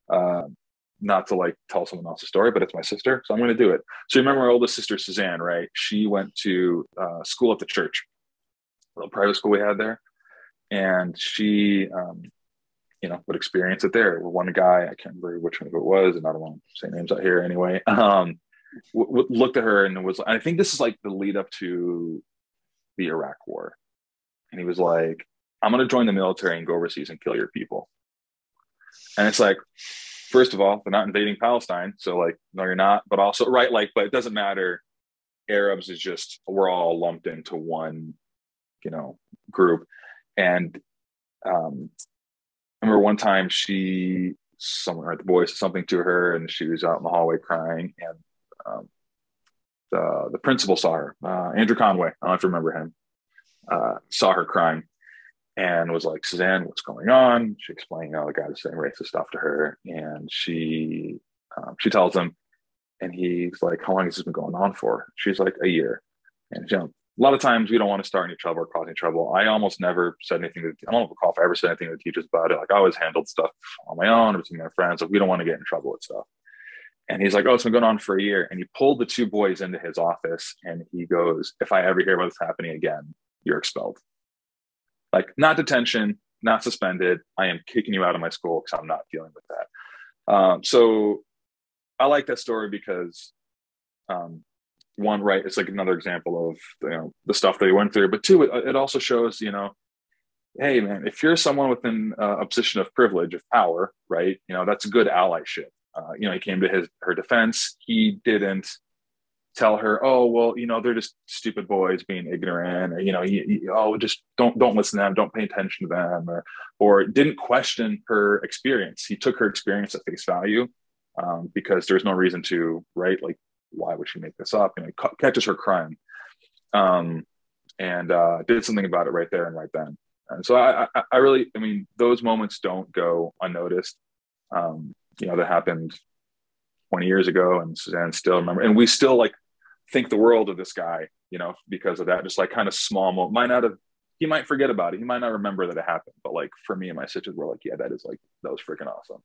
Uh, Not to like tell someone else's story, but it's my sister, so I'm going to do it. So you remember my oldest sister, Suzanne, right? She went to school at the church, a little private school we had there, and she, would experience it there. One guy, I can't remember which one it was, and I don't want to say names out here anyway. Looked at her and was, I think this is like the lead up to the Iraq War, and he was like, "I'm going to join the military and go overseas and kill your people." And it's like, first of all, they're not invading Palestine. So like, no, you're not, but also, right. Like, but it doesn't matter. Arabs is just, we're all lumped into one, group. And I remember one time someone, or the boy said something to her and she was out in the hallway crying. And the principal saw her, Andrew Conway, I don't know if you remember him, saw her crying and was like, "Suzanne, what's going on?" She explained, the guy was saying racist stuff to her, and she tells him, and he's like, "How long has this been going on for?" She's like, "A year." And a lot of times we don't want to start any trouble or cause any trouble. I almost never said anything I don't recall if I ever said anything to the teachers about it. Like I always handled stuff on my own or between my friends. Like we don't want to get in trouble with stuff. And he's like, "Oh, it's been going on for a year." And he pulled the two boys into his office and he goes, "If I ever hear about this happening again, you're expelled. Like not detention, not suspended. I am kicking you out of my school because I'm not dealing with that." So I like that story because one, right, it's like another example of the stuff they went through, but two, it also shows, hey man, if you're someone within a position of privilege, of power, right, that's good allyship. He came to her defense. He didn't tell her, "Oh, well, they're just stupid boys being ignorant," or, just don't listen to them, don't pay attention to them, or didn't question her experience. He took her experience at face value, because there's no reason to, right? Like, why would she make this up? Catches her crying, and did something about it right there and right then. And so I really, those moments don't go unnoticed. That happened 20 years ago, and Suzanne still remember, and we still like think the world of this guy, because of that. Just like kind of small moment. He might forget about it. He might not remember that it happened, but like for me and my sisters, we're like, yeah, that was freaking awesome.